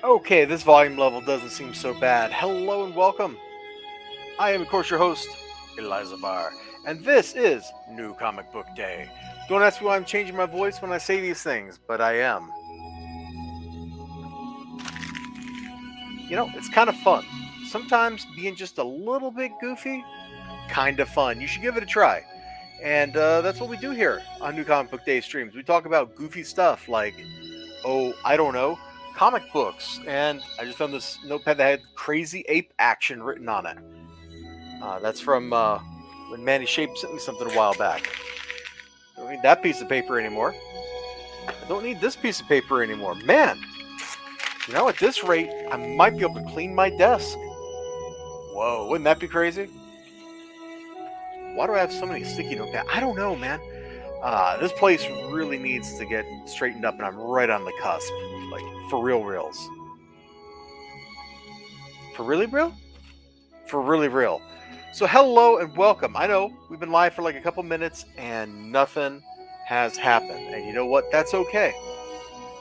Okay, this volume level doesn't seem so bad. Hello and welcome. I am, of course, your host, Eliza Barr, and this is New Comic Book Day. Don't ask me why I'm changing my voice when I say these things, but I am. You know, it's kind of fun. Sometimes being just a little bit goofy, kind of fun. You should give it a try. And that's what we do here on New Comic Book Day streams. We talk about goofy stuff like, I don't know, comic books. And I just found this notepad that had crazy ape action written on it. That's from when Manny Shape sent me something a while back. I don't need that piece of paper anymore. I don't need this piece of paper anymore. Man, you know, at this rate, I might be able to clean my desk. Whoa, wouldn't that be crazy? Why do I have so many sticky notepads? I don't know, man. This place really needs to get straightened up, and I'm right on the cusp. Like, for reals. For really real? For really real. So hello and welcome. I know we've been live for like a couple minutes and nothing has happened. And you know what? That's okay.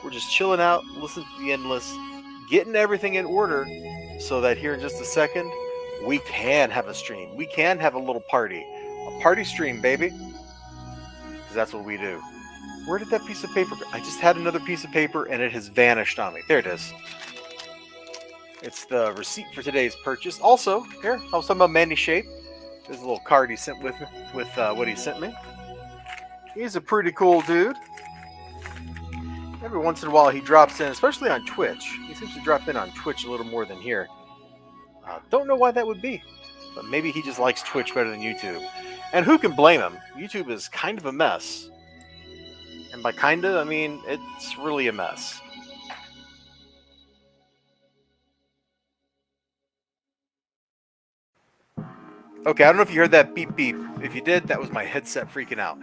We're just chilling out, listening to the endless, getting everything in order so that here in just a second, we can have a stream. We can have a little party. A party stream, baby. Because that's what we do. Where did that piece of paper go? I just had another piece of paper and it has vanished on me. There it is. It's the receipt for today's purchase. Also, here, I was talking about Manny Shape. There's a little card he sent with what he sent me. He's a pretty cool dude. Every once in a while he drops in, especially on Twitch. He seems to drop in on Twitch a little more than here. Don't know why that would be, but maybe he just likes Twitch better than YouTube. And who can blame him? YouTube is kind of a mess. And by kinda, I mean, it's really a mess. Okay, I don't know if you heard that beep beep. If you did, that was my headset freaking out.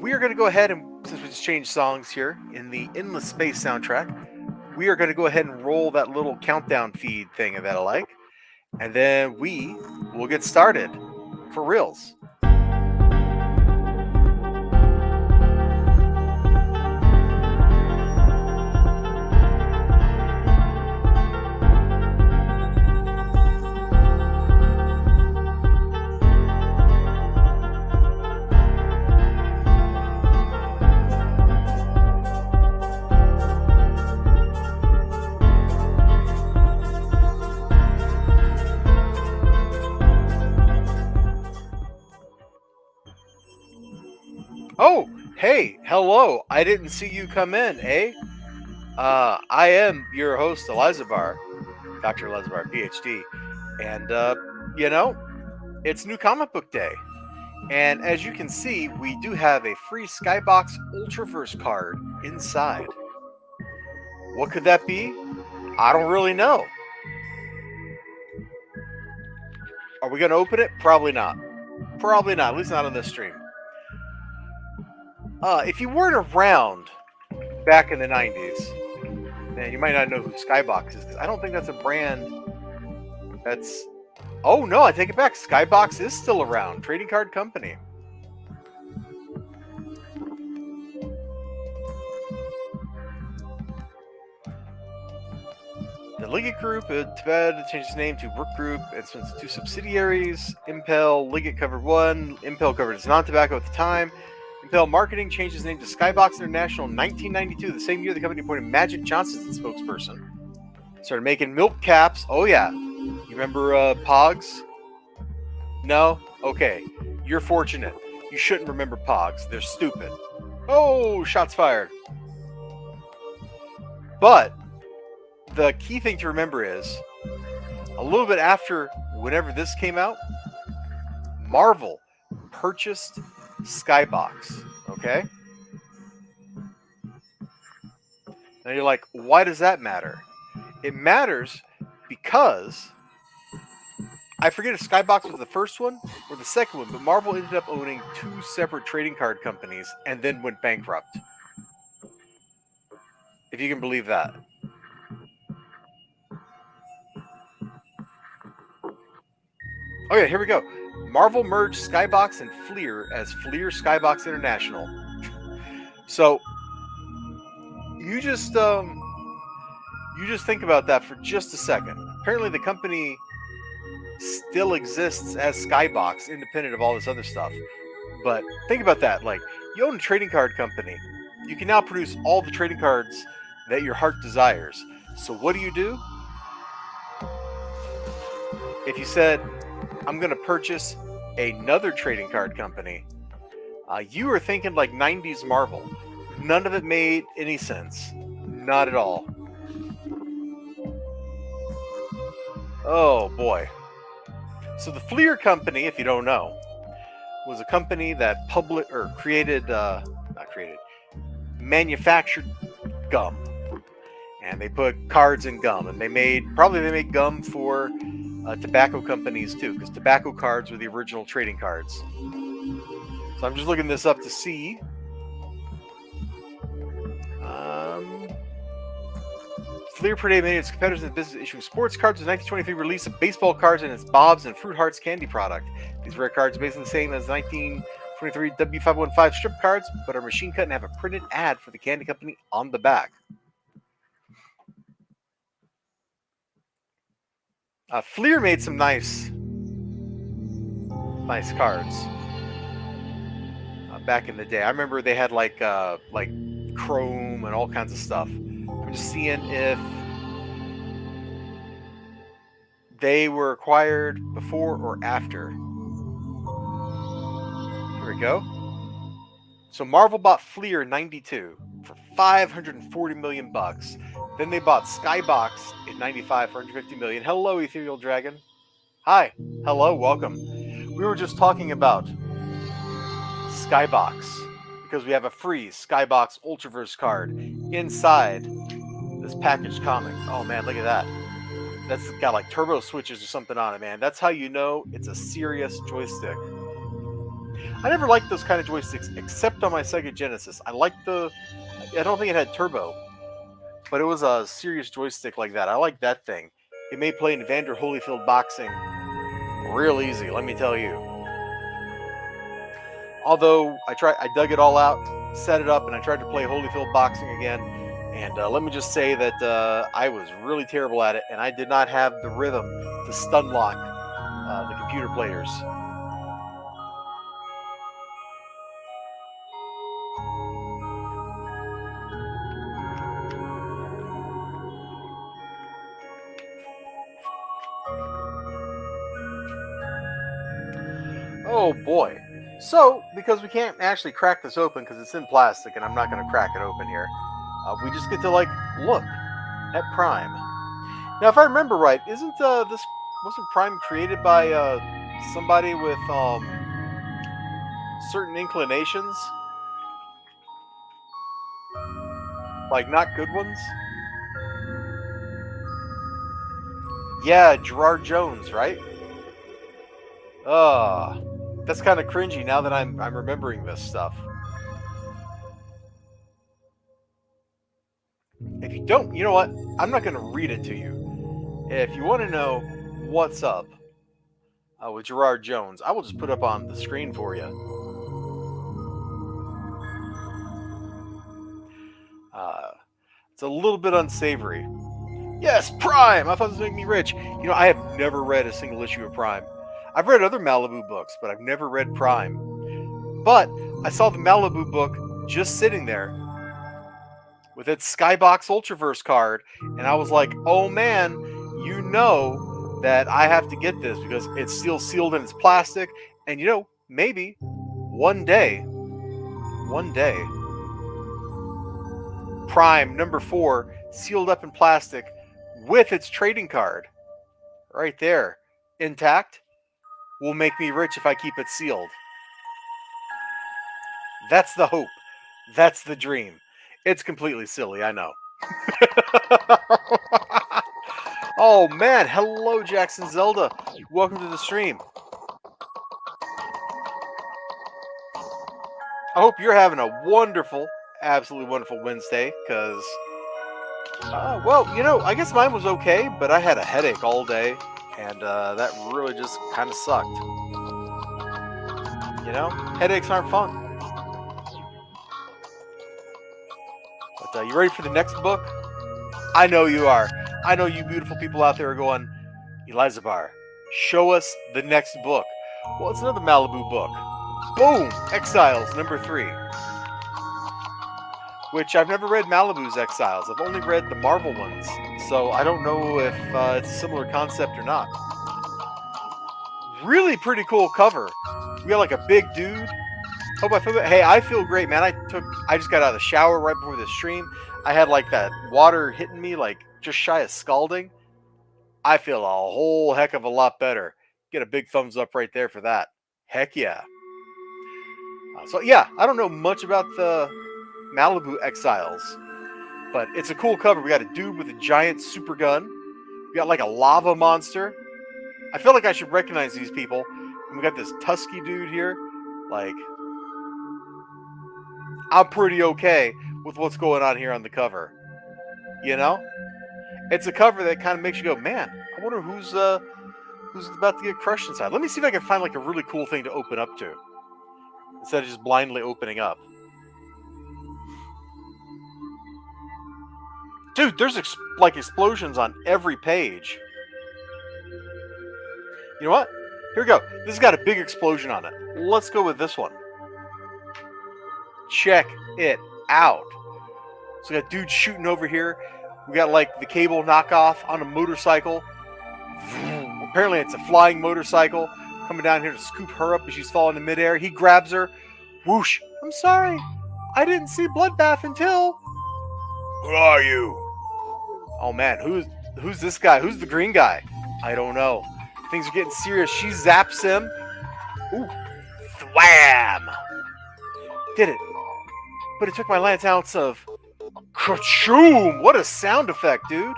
We are going to go ahead and, since we just changed songs here in the Endless Space soundtrack, we are going to go ahead and roll that little countdown feed thing that I like. And then we will get started. For reals. Oh, hey, hello. I didn't see you come in, eh? I am your host, Eliza Barr, Dr. Eliza Barr, PhD. And, you know, it's New Comic Book Day. And as you can see, we do have a free Skybox Ultraverse card inside. What could that be? I don't really know. Are we going to open it? Probably not. Probably not, at least not on this stream. If you weren't around back in the 90s, then you might not know who Skybox is. I don't think that's a brand that's... Oh, no, I take it back. Skybox is still around. Trading card company. The Liggett Group, Tibet changed its name to Brook Group. It's been two subsidiaries. Impel, Liggett covered one. Impel covered its non-tobacco at the time. Impel Marketing changed its name to Skybox International in 1992, the same year the company appointed Magic Johnson as its spokesperson. Started making milk caps. Oh, yeah. You remember Pogs? No? Okay. You're fortunate. You shouldn't remember Pogs. They're stupid. Oh, shots fired. But the key thing to remember is, a little bit after whenever this came out, Marvel purchased Skybox, okay? Now you're like, why does that matter? It matters because I forget if Skybox was the first one or the second one, but Marvel ended up owning two separate trading card companies and then went bankrupt. If you can believe that. Okay, here we go. Marvel merged Skybox and Fleer as Fleer Skybox International. So, you just You just think about that for just a second. Apparently, the company still exists as Skybox, independent of all this other stuff. But think about that. Like, you own a trading card company. You can now produce all the trading cards that your heart desires. So what do? If you said, I'm going to purchase another trading card company, you were thinking like 90s Marvel. None of it made any sense. Not at all. Oh boy. So the Fleer Company, if you don't know, was a company that manufactured gum. And they put cards in gum, and they made gum for tobacco companies too, because tobacco cards were the original trading cards. So I'm just looking this up to see. Fleer predated many of its competitors in the business issuing sports cards. The 1923 release of baseball cards in its Bob's and Fruit Hearts candy product. These rare cards are basically the same as 1923 W515 strip cards, but are machine cut and have a printed ad for the candy company on the back. Fleer made some nice cards back in the day. I remember they had like chrome and all kinds of stuff. I'm just seeing if they were acquired before or after. Here we go. So Marvel bought Fleer in '92 for $540 million. Then they bought Skybox in '95 for $150 million. Hello, Ethereal Dragon. Hi. Hello. Welcome. We were just talking about Skybox because we have a free Skybox Ultraverse card inside this packaged comic. Oh man, look at that. That's got like turbo switches or something on it, man. That's how you know it's a serious joystick. I never liked those kind of joysticks except on my Sega Genesis. I don't think it had turbo, but it was a serious joystick like that. I like that thing. It made playing Evander Holyfield boxing real easy, let me tell you. Although I dug it all out, set it up, and I tried to play Holyfield boxing again. And let me just say that I was really terrible at it, and I did not have the rhythm to stun lock the computer players. Oh boy. So, because we can't actually crack this open because it's in plastic, and I'm not going to crack it open here, we just get to look at Prime. Now, if I remember right, wasn't Prime created by somebody with certain inclinations? Like, not good ones? Yeah, Gerard Jones, right? That's kind of cringy now that I'm remembering this stuff. If you don't, you know what? I'm not going to read it to you. If you want to know what's up with Gerard Jones, I will just put up on the screen for you. It's a little bit unsavory. Yes, Prime! I thought this was making me rich. You know, I have never read a single issue of Prime. I've read other Malibu books, but I've never read Prime. But I saw the Malibu book just sitting there with its Skybox Ultraverse card, and I was like, oh man, you know that I have to get this because it's still sealed in its plastic, and you know, maybe one day, Prime number 4 sealed up in plastic with its trading card right there, intact, will make me rich if I keep it sealed. That's the hope. That's the dream. It's completely silly, I know. Oh man, hello Jackson Zelda. Welcome to the stream. I hope you're having a wonderful, absolutely wonderful Wednesday, because, well, you know, I guess mine was okay, but I had a headache all day, and that really just kind of sucked. You know, headaches aren't fun. But you ready for the next book? I know you are. I know you beautiful people out there are going, Elizabeth, show us the next book. Well, it's another Malibu book. Boom! Exiles, number 3. Which I've never read Malibu's Exiles. I've only read the Marvel ones. So I don't know if it's a similar concept or not. Really pretty cool cover. We got like a big dude. Hope I feel good. Hey, I feel great, man. I just got out of the shower right before the stream. I had like that water hitting me like just shy of scalding. I feel a whole heck of a lot better. Get a big thumbs up right there for that. Heck yeah. So yeah, I don't know much about the Malibu Exiles, but it's a cool cover. We got a dude with a giant super gun. We got like a lava monster. I feel like I should recognize these people. And we got this Tusky dude here. Like, I'm pretty okay with what's going on here on the cover. You know? It's a cover that kind of makes you go, man, I wonder who's about to get crushed inside. Let me see if I can find like a really cool thing to open up to. Instead of just blindly opening up. Dude, there's like explosions on every page. You know what? Here we go. This has got a big explosion on it. Let's go with this one. Check it out. So we got dudes shooting over here. We got like the Cable knockoff on a motorcycle. Apparently it's a flying motorcycle coming down here to scoop her up as she's falling in midair. He grabs her. Whoosh. I'm sorry. I didn't see Bloodbath until... Who are you? Oh man, who's this guy? Who's the green guy? I don't know. Things are getting serious. She zaps him. Ooh. Thwam! Did it. But it took my last ounce of... Ka-choom! What a sound effect, dude.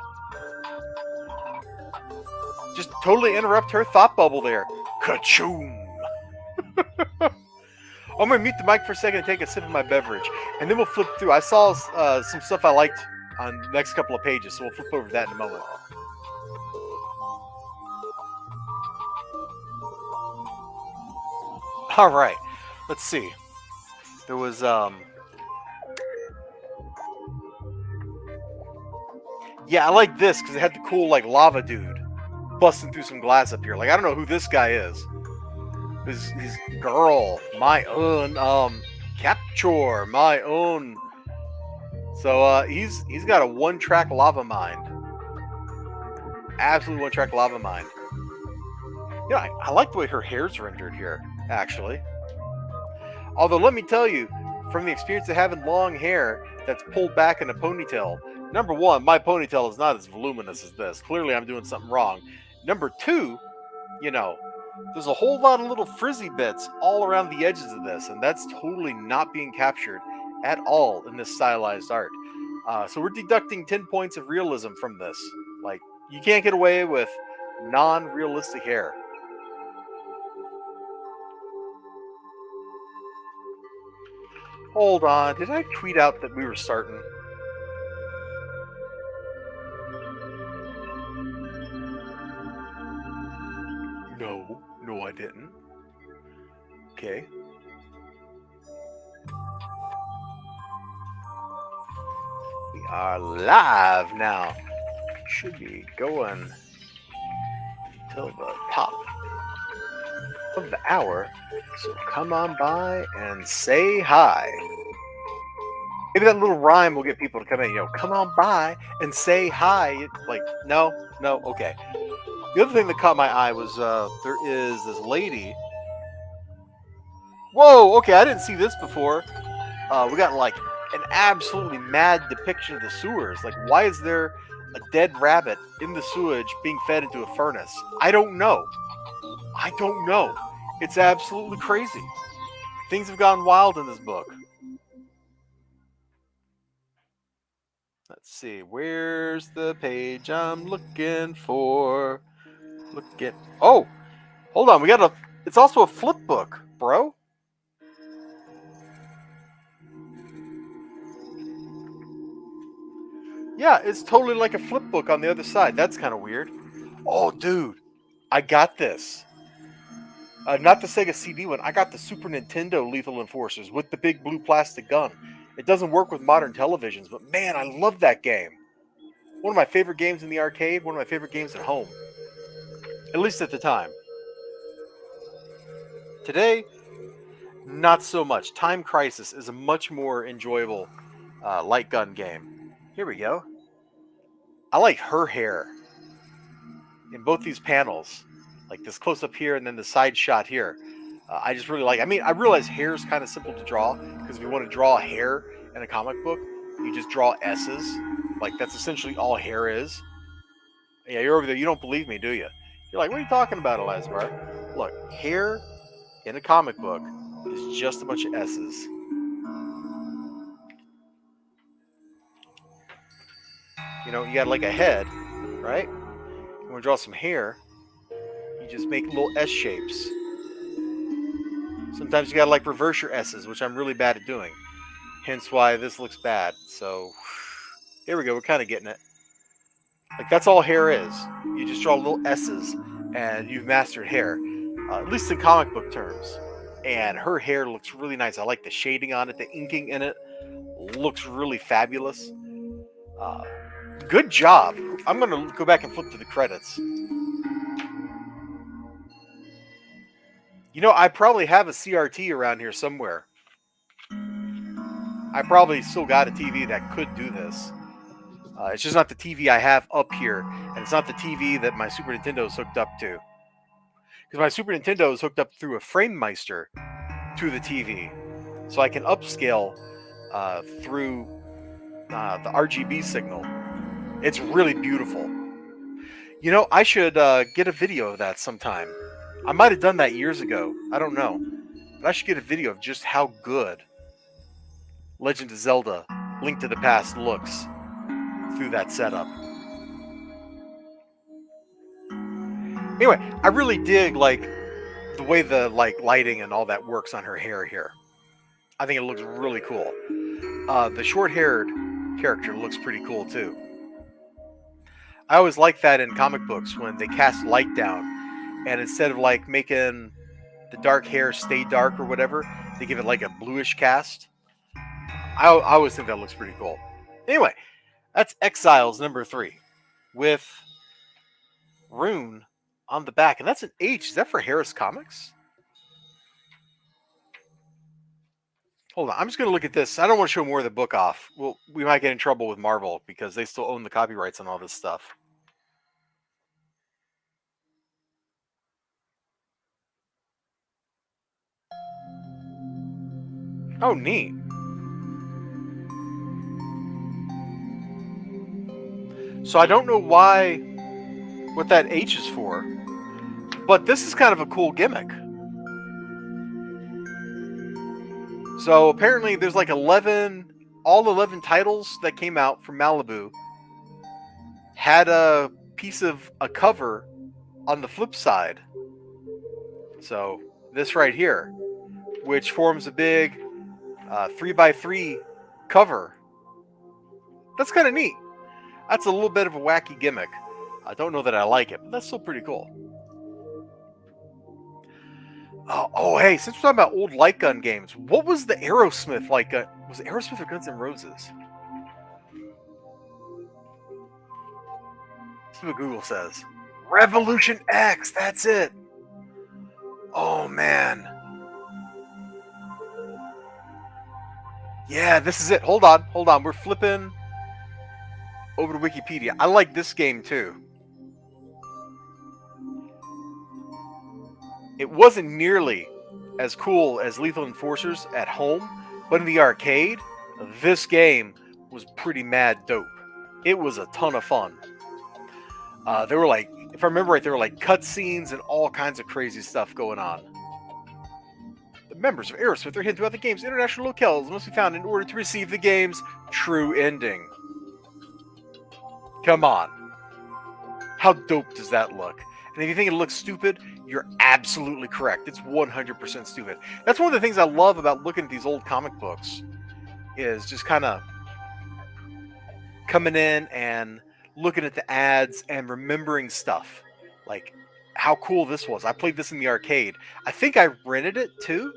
Just totally interrupt her thought bubble there. Ka-choom! I'm going to mute the mic for a second and take a sip of my beverage. And then we'll flip through. I saw some stuff I liked on the next couple of pages, so we'll flip over to that in a moment. All right. Let's see. There was... Yeah, I like this because it had the cool, like, lava dude busting through some glass up here. Like, I don't know who this guy is. This girl, my own, capture, my own. So, he's got a one-track lava mind. Absolutely one-track lava mind. Yeah, I like the way her hair's rendered here, actually. Although, let me tell you, from the experience of having long hair that's pulled back in a ponytail, number one, my ponytail is not as voluminous as this. Clearly, I'm doing something wrong. Number two, you know, there's a whole lot of little frizzy bits all around the edges of this, and that's totally not being captured at all in this stylized art. So we're deducting 10 points of realism from this. Like, you can't get away with non-realistic hair. Hold on, did I tweet out that we were starting? No, I didn't. Okay. We are live now. Should be going till the top of the hour. So come on by and say hi. Maybe that little rhyme will get people to come in. You know, come on by and say hi. Like, no, okay. The other thing that caught my eye was there is this lady. Whoa, okay, I didn't see this before. We got like an absolutely mad depiction of the sewers. Like, why is there a dead rabbit in the sewage being fed into a furnace? I don't know. It's absolutely crazy. Things have gone wild in this book. Let's see, where's the page I'm looking for? Oh, hold on, it's also a flip book, bro. Yeah, it's totally like a flip book on the other side. That's kind of weird. Oh, dude, I got this. Not the Sega CD one. I got the Super Nintendo Lethal Enforcers with the big blue plastic gun. It doesn't work with modern televisions, but man, I love that game. One of my favorite games in the arcade, one of my favorite games at home. At least at the time. Today, not so much. Time Crisis is a much more enjoyable light gun game. Here we go. I like her hair in both these panels, like this close up here and then the side shot here. I just really like. I mean, I realize hair is kind of simple to draw because if you want to draw hair in a comic book, you just draw S's. Like that's essentially all hair is. Yeah, you're over there. You don't believe me, do you? You're like, what are you talking about, Elazar? Look, hair in a comic book is just a bunch of S's. You know, you got like a head, right? You want to draw some hair, you just make little S shapes. Sometimes you got to like reverse your S's, which I'm really bad at doing. Hence why this looks bad. So, here we go. We're kind of getting it. Like, that's all hair is. You just draw little S's, and you've mastered hair. At least in comic book terms. And her hair looks really nice. I like the shading on it. The inking in it looks really fabulous. Good job. I'm going to go back and flip to the credits. You know, I probably have a CRT around here somewhere. I probably still got a TV that could do this. It's just not the TV I have up here, and it's not the TV that my Super Nintendo is hooked up to. Because my Super Nintendo is hooked up through a FrameMeister to the TV. So I can upscale through the RGB signal. It's really beautiful. You know, I should get a video of that sometime. I might have done that years ago. I don't know. But I should get a video of just how good Legend of Zelda Link to the Past looks through that setup. Anyway, I really dig like the way the lighting and all that works on her hair here. I think it looks really cool. The short-haired character looks pretty cool too. I always like that in comic books when they cast light down, and instead of like making the dark hair stay dark or whatever, they give it like a bluish cast. I always think that looks pretty cool. Anyway, that's Exiles number 3 with Rune on the back, and that's an H. Is that for Harris Comics? Hold on, I'm just going to look at this. I don't want to show more of the book off. Well, we might get in trouble with Marvel because they still own the copyrights on all this stuff. Oh, neat. So I don't know what that H is for, but this is kind of a cool gimmick. So apparently there's like all 11 titles that came out from Malibu had a piece of a cover on the flip side. So this right here, which forms a big 3x3 cover. That's kind of neat. That's a little bit of a wacky gimmick. I don't know that I like it, but that's still pretty cool. Oh, hey, since we're talking about old light gun games, what was the Aerosmith light gun? Was it Aerosmith or Guns N' Roses? That's what Google says. Revolution X, that's it. Oh, man. Yeah, this is it. Hold on. We're flipping over to Wikipedia. I like this game too. It wasn't nearly as cool as Lethal Enforcers at home, but in the arcade, this game was pretty mad dope. It was a ton of fun. There were like, if I remember right, there were like cutscenes and all kinds of crazy stuff going on. The members of Aerosmith are hidden throughout the game's international locales must be found in order to receive the game's true ending. Come on. How dope does that look? And if you think it looks stupid, you're absolutely correct. It's 100% stupid. That's one of the things I love about looking at these old comic books, is just kind of coming in and looking at the ads and remembering stuff. Like how cool this was. I played this in the arcade. I think I rented it too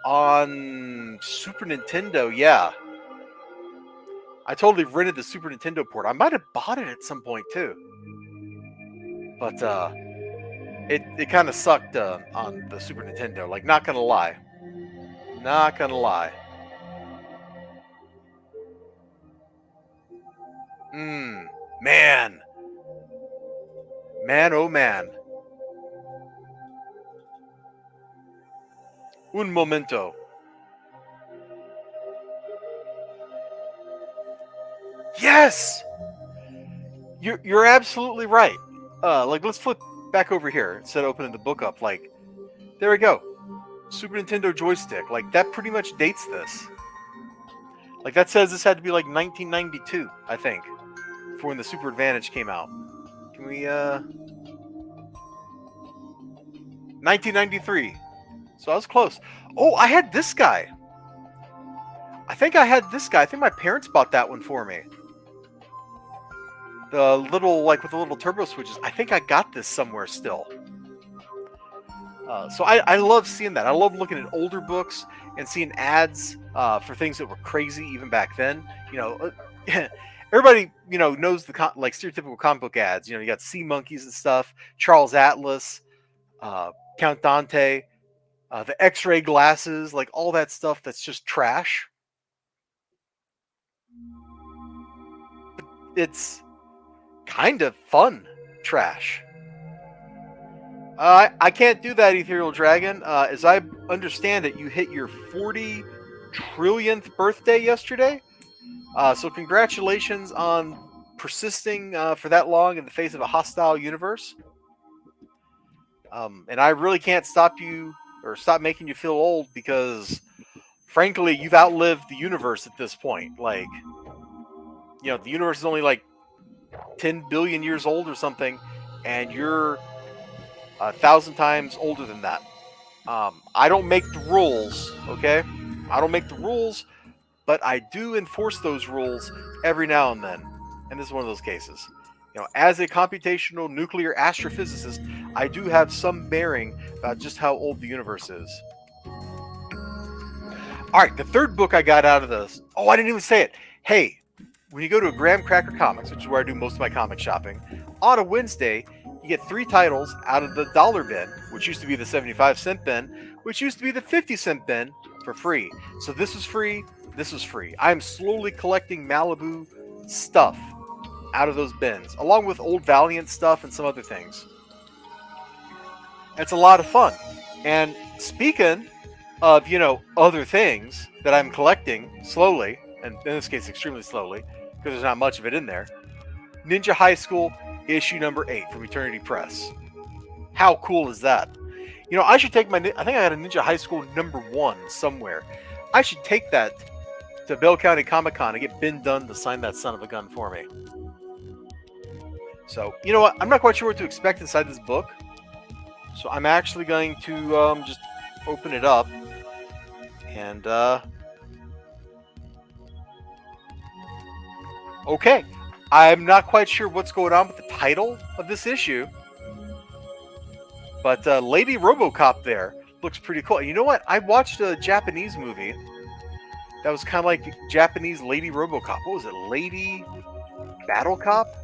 on Super Nintendo. Yeah. I totally rented the Super Nintendo port. I might have bought it at some point too, but it kind of sucked on the Super Nintendo. Like, not gonna lie, not gonna lie. Man, man, oh man. Un momento. Yes, you're absolutely right. Like, let's flip back over here instead of opening the book up. Like, there we go. Super Nintendo joystick. Like, that pretty much dates this. Like, that says this had to be like 1992, I think, for when the Super Advantage came out. Can we 1993. So I was close. Oh, I had this guy. I think I had this guy. I think my parents bought that one for me. The little, like, with the little turbo switches. I think I got this somewhere still. So I love seeing that. I love looking at older books and seeing ads for things that were crazy even back then. You know, everybody, you know, knows the like stereotypical comic book ads. You know, you got Sea Monkeys and stuff, Charles Atlas, Count Dante, the X-ray glasses, like all that stuff that's just trash. It's kind of fun trash. I can't do that, Ethereal Dragon. As I understand it, you hit your 40 trillionth birthday yesterday. So congratulations on persisting for that long in the face of a hostile universe. And I really can't stop you or stop making you feel old because, frankly, you've outlived the universe at this point. Like, you know, the universe is only like 10 billion years old or something, and you're 1,000 times older than that. I don't make the rules, okay? I don't make the rules, but I do enforce those rules every now and then. And this is one of those cases. You know, as a computational nuclear astrophysicist, I do have some bearing about just how old the universe is. All right, the third book I got out of this. Oh, I didn't even say it. Hey, when you go to a Graham Cracker Comics, which is where I do most of my comic shopping, on a Wednesday, you get 3 titles out of the dollar bin, which used to be the 75-cent bin, which used to be the 50-cent bin, for free. So this was free, this was free. I'm slowly collecting Malibu stuff out of those bins, along with old Valiant stuff and some other things. It's a lot of fun. And speaking of, you know, other things that I'm collecting slowly, and in this case extremely slowly, because there's not much of it in there, Ninja High School issue number 8 from Eternity Press. How cool is that? You know, I should take my, I think I had a Ninja High School number 1 somewhere. I should take that to Bell County Comic Con and get Ben Dunn to sign that son of a gun for me. So, you know what? I'm not quite sure what to expect inside this book. So I'm actually going to just open it up. And, okay. I'm not quite sure what's going on with the title of this issue. But Lady RoboCop there looks pretty cool. You know what? I watched a Japanese movie that was kind of like Japanese Lady RoboCop. What was it? Lady Battle Cop?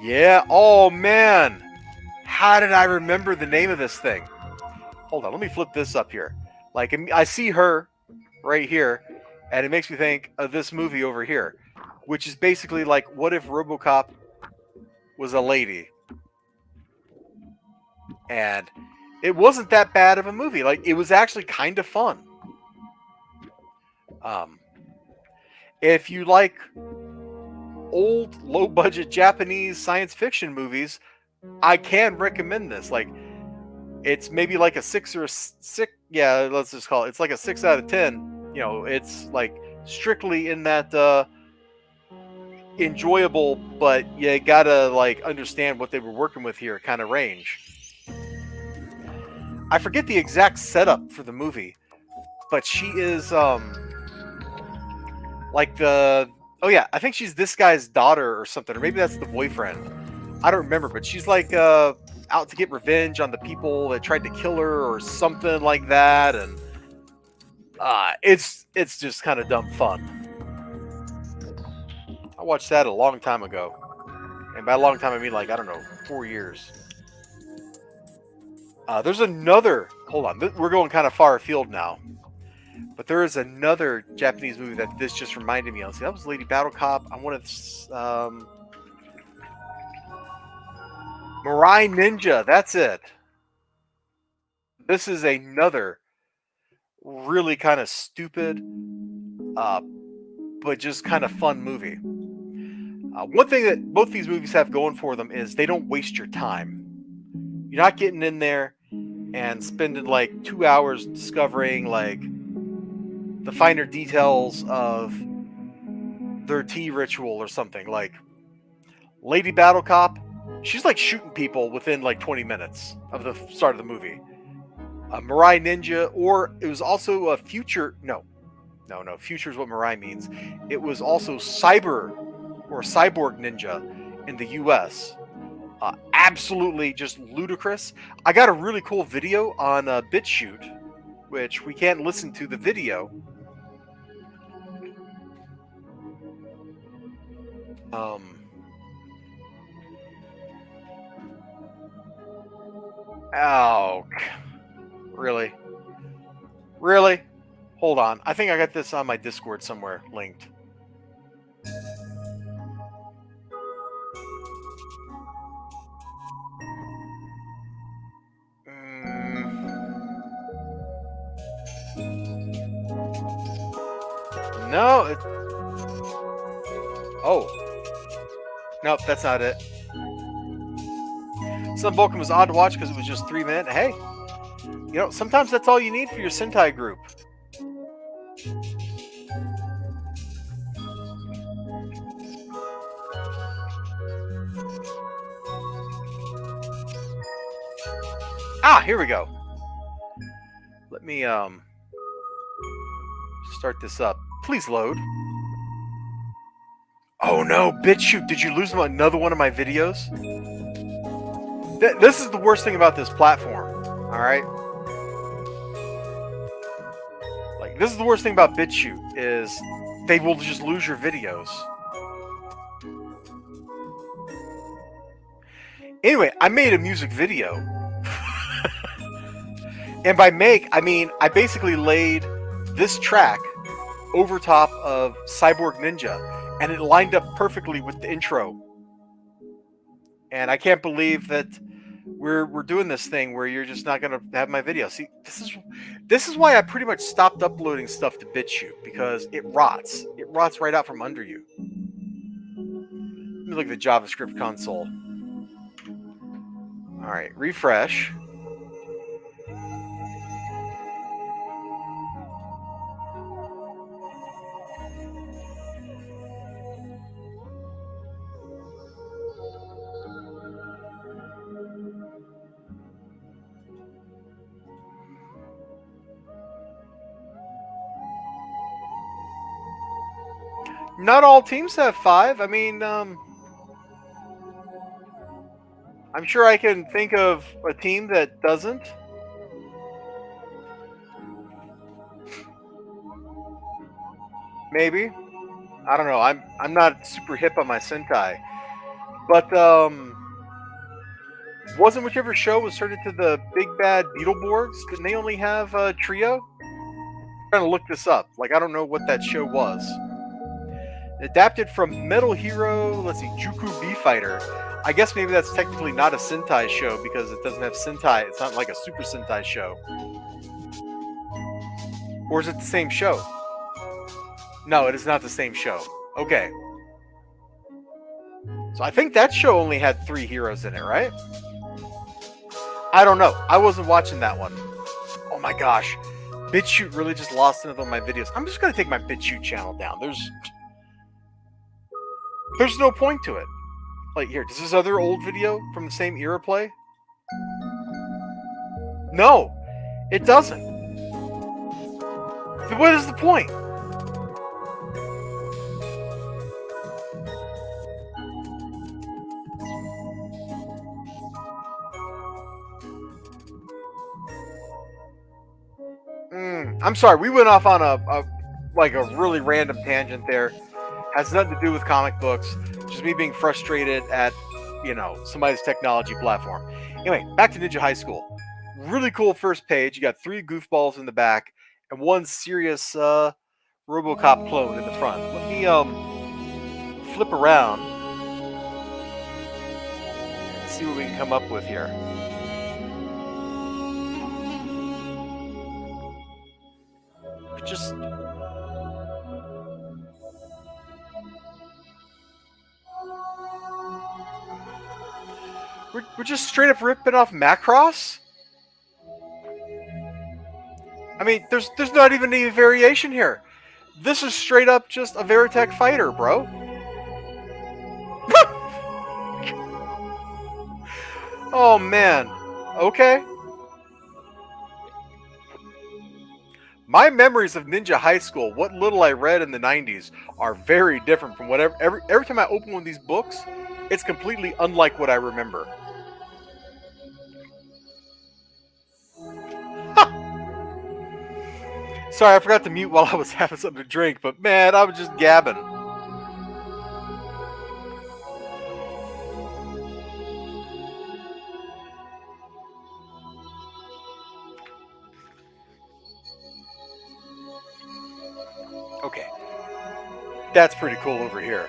Yeah. Oh, man. How did I remember the name of this thing? Hold on. Let me flip this up here. Like, I see her right here, and it makes me think of this movie over here, which is basically like, what if RoboCop was a lady? And it wasn't that bad of a movie. Like, it was actually kind of fun. If you like old, low-budget Japanese science fiction movies, I can recommend this. Like, it's maybe like a 6 or a 6. Yeah, let's just call it. It's like a 6 out of 10. You know, it's like strictly in that enjoyable, but you gotta like understand what they were working with here kind of range. I forget the exact setup for the movie, but she is like the, oh yeah, I think she's this guy's daughter or something, or maybe that's the boyfriend. I don't remember, but she's like out to get revenge on the people that tried to kill her or something like that. And It's just kind of dumb fun. I watched that a long time ago, and by a long time I mean like I don't know, 4 years. There's another. Hold on, we're going kind of far afield now, but there is another Japanese movie that this just reminded me of. See, that was Lady Battle Cop. I wanted Mirai Ninja. That's it. This is another really kind of stupid, uh, but just kind of fun movie. One thing that both these movies have going for them is they don't waste your time. You're not getting in there and spending like 2 hours discovering like the finer details of their tea ritual or something. Like Lady Battle Cop, she's like shooting people within like 20 minutes of the start of the movie. Mirai Ninja, or it was also a future. No, future is what Mirai means. It was also Cyber or Cyborg Ninja in the US. Absolutely just ludicrous. I got a really cool video on BitChute, which we can't listen to the video. Oh, really? Really? Hold on. I think I got this on my Discord somewhere linked. No. Oh. Nope, that's not it. Some Vulcan was odd to watch because it was just 3 minutes. Hey, sometimes that's all you need for your Sentai group. Here we go. Let me start this up. Please load. Oh no, BitChute, did you lose another one of my videos? This is the worst thing about this platform, alright? Like, this is the worst thing about BitChute, is they will just lose your videos. Anyway, I made a music video. And by make, I mean, I basically laid this track over top of Cyborg Ninja, and it lined up perfectly with the intro. And I can't believe that we're doing this thing where you're just not gonna have my video. See, this is why I pretty much stopped uploading stuff to BitChute, because it rots. It rots right out from under you. Let me look at the JavaScript console. All right, refresh. Not all teams have 5. I mean, I'm sure I can think of a team that doesn't. Maybe. I don't know. I'm not super hip on my Sentai. But wasn't whichever show was turned into the Big Bad Beetleborgs? Didn't they only have a trio? I'm trying to look this up. Like, I don't know what that show was. Adapted from Metal Hero, let's see, Juku B Fighter. I guess maybe that's technically not a Sentai show because it doesn't have Sentai. It's not like a Super Sentai show. Or is it the same show? No, it is not the same show. Okay. So I think that show only had 3 heroes in it, right? I don't know. I wasn't watching that one. Oh my gosh. BitChute really just lost another one of my videos. I'm just going to take my BitChute channel down. There's no point to it. Like, here, does this other old video from the same era play? No, it doesn't. What is the point? I'm sorry. We went off on a like a really random tangent there. Has nothing to do with comic books. Just me being frustrated at somebody's technology platform. Anyway, back to Ninja High School. Really cool first page. You got 3 goofballs in the back and 1 serious RoboCop clone in the front. Let me flip around and see what we can come up with here. Just we're just straight up ripping off Macross. I mean, there's not even any variation here. This is straight up just a Veritech fighter, bro. Oh man. Okay. My memories of Ninja High School, what little I read in the 90s, are very different from whatever. Every time I open one of these books, it's completely unlike what I remember. Sorry, I forgot to mute while I was having something to drink, but man, I was just gabbing. Okay. That's pretty cool over here.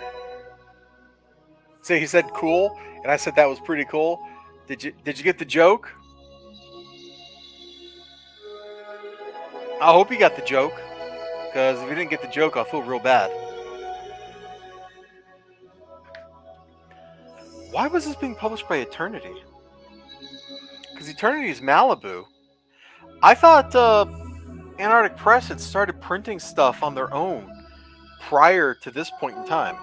See, he said cool, and I said that was pretty cool. Did you get the joke? I hope you got the joke, because if you didn't get the joke, I'll feel real bad. Why was this being published by Eternity? Because Eternity is Malibu. I thought Antarctic Press had started printing stuff on their own prior to this point in time.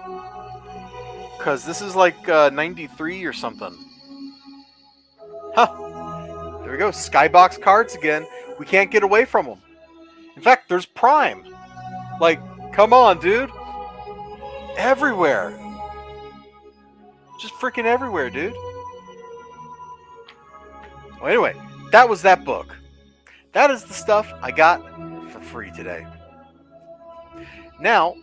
Because this is like 93 or something. Huh. There we go. Skybox cards again. We can't get away from them. In fact, there's Prime. Like, come on, dude. Everywhere. Just freaking everywhere, dude. Well, anyway, that was that book. That is the stuff I got for free today. Now,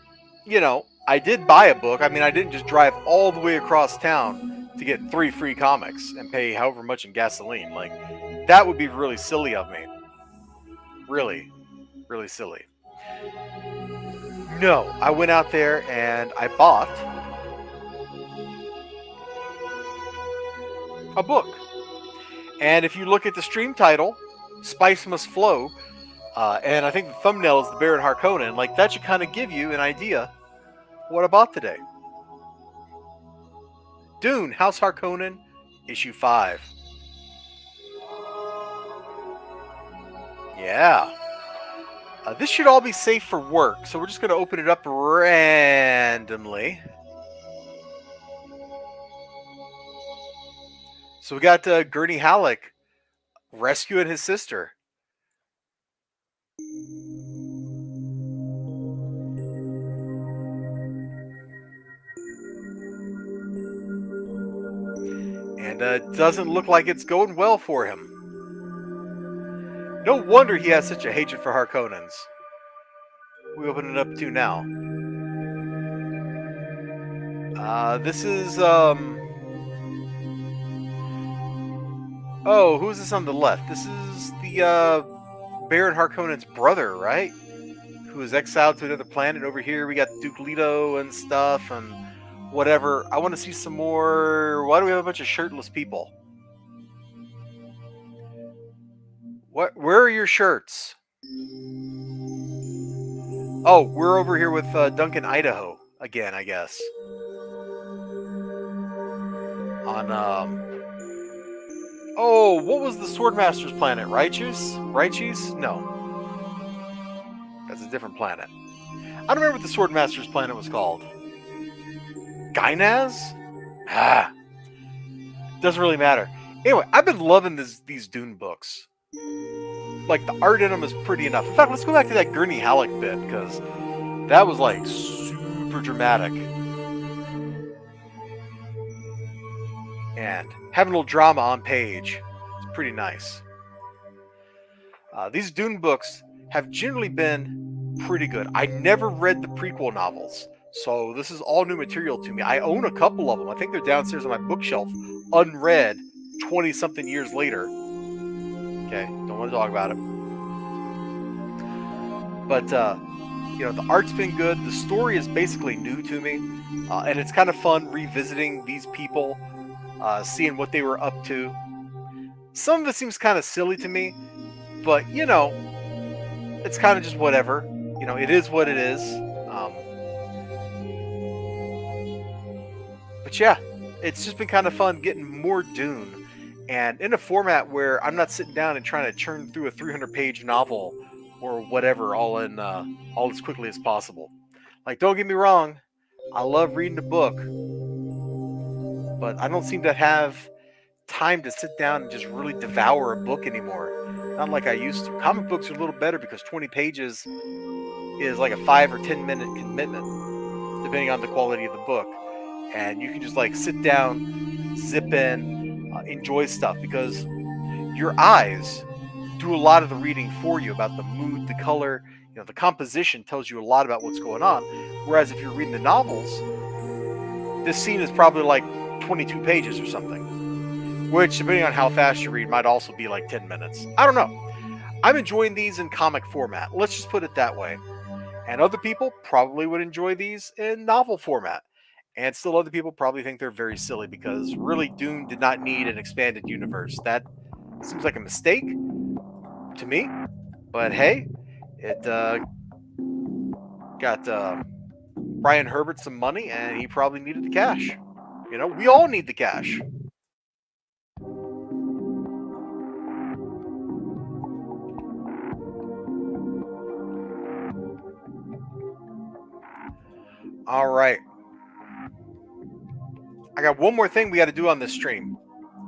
I did buy a book. I mean, I didn't just drive all the way across town to get 3 free comics and pay however much in gasoline. Like, that would be really silly of me. Really, really silly. No, I went out there and I bought a book. And if you look at the stream title, Spice Must Flow, and I think the thumbnail is the Baron Harkonnen, like that should kind of give you an idea what I bought today. Dune, House Harkonnen, issue 5. Yeah. This should all be safe for work, so we're just going to open it up randomly. So we got Gurney Halleck rescuing his sister. And doesn't look like it's going well for him. No wonder he has such a hatred for Harkonnens. We open it up to now. This is oh, who's this on the left? This is the Baron Harkonnen's brother, right? Who is exiled to another planet. Over here we got Duke Leto and stuff and whatever. I want to see some more. Why do we have a bunch of shirtless people? Where are your shirts? Oh, we're over here with Duncan, Idaho again, I guess. On oh, what was the Swordmaster's planet? Raichus? No, that's a different planet. I don't remember what the Swordmaster's planet was called. Gynaz? Doesn't really matter. Anyway, I've been loving these Dune books. Like, the art in them is pretty enough. In fact, let's go back to that Gurney Halleck bit, because that was, like, super dramatic. And having a little drama on page. It's pretty nice. These Dune books have generally been pretty good. I never read the prequel novels, so this is all new material to me. I own a couple of them. I think they're downstairs on my bookshelf, unread, 20-something years later. Okay, don't want to talk about it. But, the art's been good. The story is basically new to me, and it's kind of fun revisiting these people, seeing what they were up to. Some of it seems kind of silly to me, but, it's kind of just whatever. It is what it is. But yeah, it's just been kind of fun getting more Dune, and in a format where I'm not sitting down and trying to churn through a 300-page novel or whatever all as quickly as possible. Like, don't get me wrong, I love reading a book, but I don't seem to have time to sit down and just really devour a book anymore. Not like I used to. Comic books are a little better because 20 pages is like a 5 or 10 minute commitment, depending on the quality of the book. And you can just like sit down, zip in, enjoy stuff, because your eyes do a lot of the reading for you about the mood, the color. The composition tells you a lot about what's going on. Whereas if you're reading the novels, this scene is probably like 22 pages or something, which, depending on how fast you read, might also be like 10 minutes. I don't know. I'm enjoying these in comic format. Let's just put it that way. And other people probably would enjoy these in novel format. And still other people probably think they're very silly because really Dune did not need an expanded universe. That seems like a mistake to me. But hey, it got Brian Herbert some money, and he probably needed the cash. We all need the cash. All right. I got one more thing we got to do on this stream,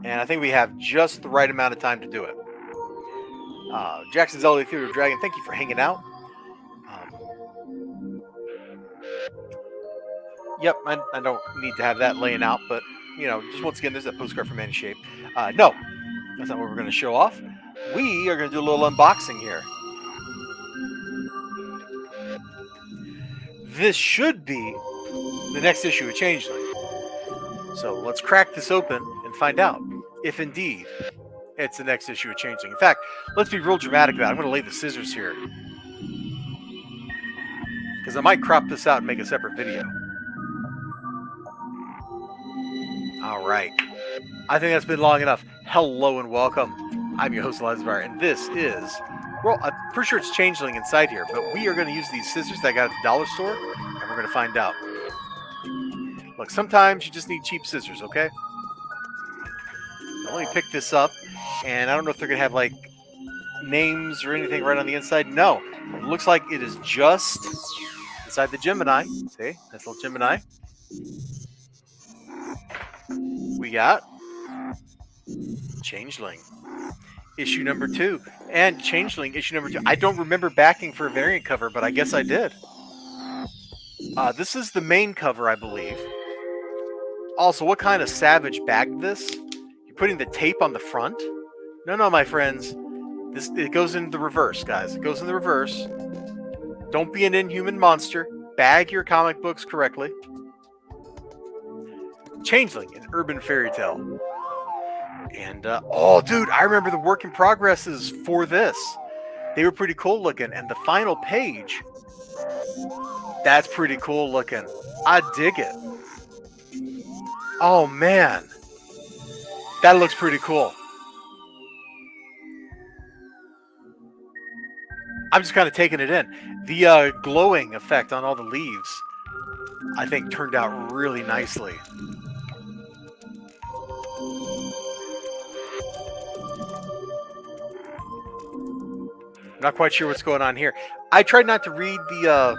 and I think we have just the right amount of time to do it. Jackson's Elliott Theater Dragon, thank you for hanging out. Yep, I don't need to have that laying out, but, just once again, there's that postcard from Any Shape. No, that's not what we're going to show off. We are going to do a little unboxing here. This should be the next issue of Changeling. So let's crack this open and find out if indeed it's the next issue of Changeling. In fact, let's be real dramatic about it. I'm going to lay the scissors here, because I might crop this out and make a separate video. All right. I think that's been long enough. Hello and welcome. I'm your host, Lesbar, and this is, well, I'm pretty sure it's Changeling inside here, but we are going to use these scissors that I got at the dollar store, and we're going to find out. Look, sometimes you just need cheap scissors, okay? Now, let me pick this up, and I don't know if they're going to have, like, names or anything right on the inside. No, it looks like it is just inside the Gemini. See, nice little Gemini. We got Changeling, issue number 2, and Changeling, issue number 2. I don't remember backing for a variant cover, but I guess I did. This is the main cover, I believe. Also, what kind of savage bagged this? You're putting the tape on the front? No, my friends. It goes in the reverse, guys. It goes in the reverse. Don't be an inhuman monster. Bag your comic books correctly. Changeling, an urban fairy tale. And, oh, dude, I remember the work in progresses for this. They were pretty cool looking. And the final page, that's pretty cool looking. I dig it. Oh, man. That looks pretty cool. I'm just kind of taking it in. The glowing effect on all the leaves, I think, turned out really nicely. Not quite sure what's going on here. I tried not to read the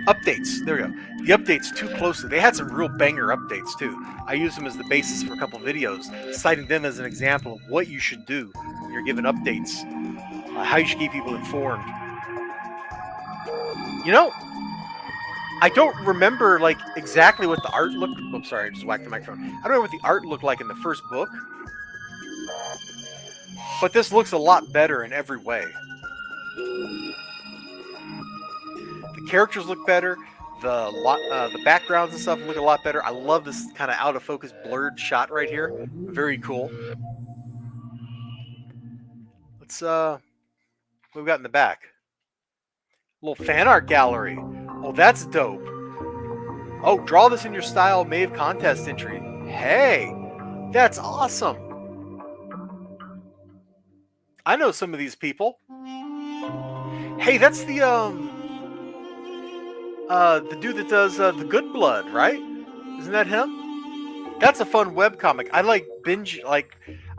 updates. There we go. The updates too closely. They had some real banger updates too. I used them as the basis for a couple videos, citing them as an example of what you should do when you're given updates, how you should keep people informed. I don't remember like exactly what the art looked. Oops, sorry, I just whacked the microphone. I don't remember what the art looked like in the first book, But this looks a lot better in every way. The characters look better. The backgrounds and stuff look a lot better. I love this kind of out of focus blurred shot right here. Very cool. Let's what we got in the back? A little fan art gallery. Oh, that's dope. Oh, draw this in your style Mave contest entry. Hey, that's awesome. I know some of these people. Hey, that's the dude that does The Good Blood, right? Isn't that him? That's a fun webcomic. I like binge, I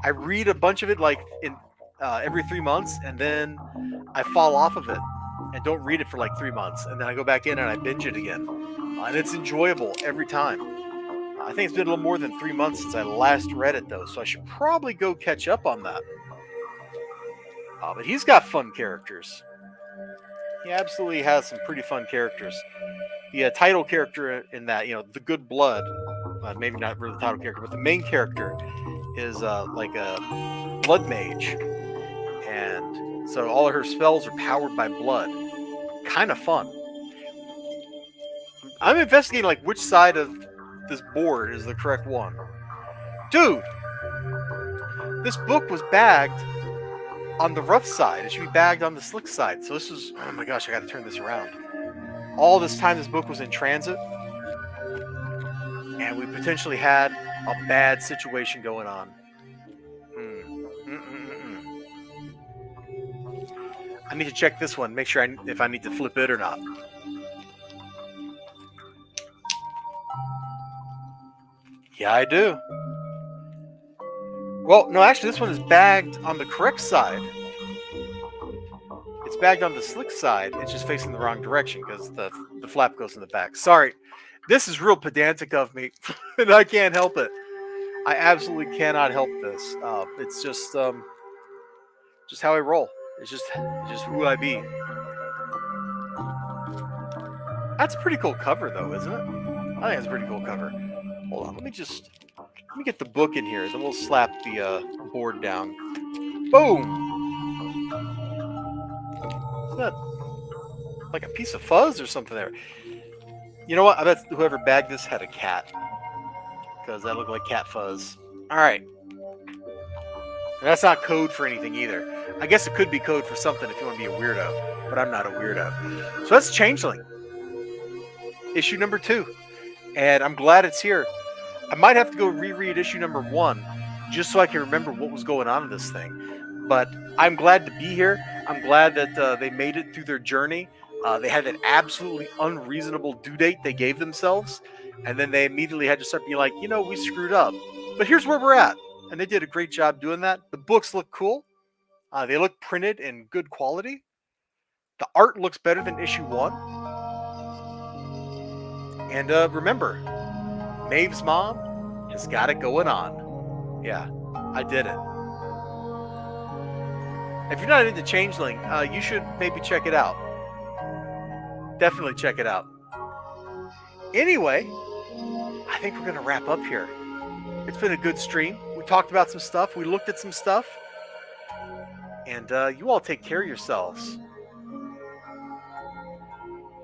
read a bunch of it like in every 3 months, and then I fall off of it and don't read it for like 3 months, and then I go back in and I binge it again, and it's enjoyable every time. I think it's been a little more than 3 months since I last read it though, so I should probably go catch up on that. But he's got fun characters. He absolutely has some pretty fun characters. The title character in that, The Good Blood, maybe not really the title character, but the main character is like a blood mage. And so all of her spells are powered by blood. Kind of fun. I'm investigating like which side of this board is the correct one. Dude! This book was bagged on the rough side. It should be bagged on the slick side. So this was, oh my gosh, I gotta turn this around. All this time this book was in transit, and we potentially had a bad situation going on. I need to check this one, make sure if I need to flip it or not. Yeah, I do. Well, no, actually, this one is bagged on the correct side. It's bagged on the slick side. It's just facing the wrong direction because the flap goes in the back. Sorry. This is real pedantic of me, and I can't help it. I absolutely cannot help this. It's just how I roll. It's just who I be. That's a pretty cool cover, though, isn't it? I think it's a pretty cool cover. Hold on, let me get the book in here, then we'll slap the board down. Boom! Is that like a piece of fuzz or something there? You know what? I bet whoever bagged this had a cat, because that looked like cat fuzz. All right. And that's not code for anything either. I guess it could be code for something if you want to be a weirdo, but I'm not a weirdo. So that's Changeling, issue number 2, and I'm glad it's here. I might have to go reread issue number 1 just so I can remember what was going on in this thing. But I'm glad to be here. I'm glad that they made it through their journey. They had an absolutely unreasonable due date they gave themselves, and then they immediately had to start being like, we screwed up. But here's where we're at. And they did a great job doing that. The books look cool. They look printed in good quality. The art looks better than issue 1. And remember, Maeve's mom has got it going on. Yeah, I did it. If you're not into Changeling, you should maybe check it out. Definitely check it out. Anyway, I think we're going to wrap up here. It's been a good stream. We talked about some stuff. We looked at some stuff. And you all take care of yourselves.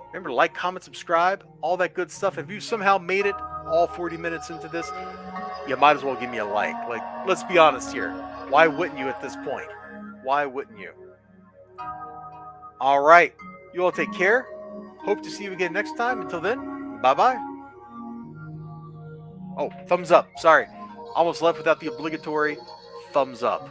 Remember to like, comment, subscribe, all that good stuff. If you somehow made it all 40 minutes into this, you might as well give me a like. Like, let's be honest here. Why wouldn't you at this point? Why wouldn't you? All right. You all take care. Hope to see you again next time. Until then, bye-bye. Oh, thumbs up. Sorry. Almost left without the obligatory thumbs up.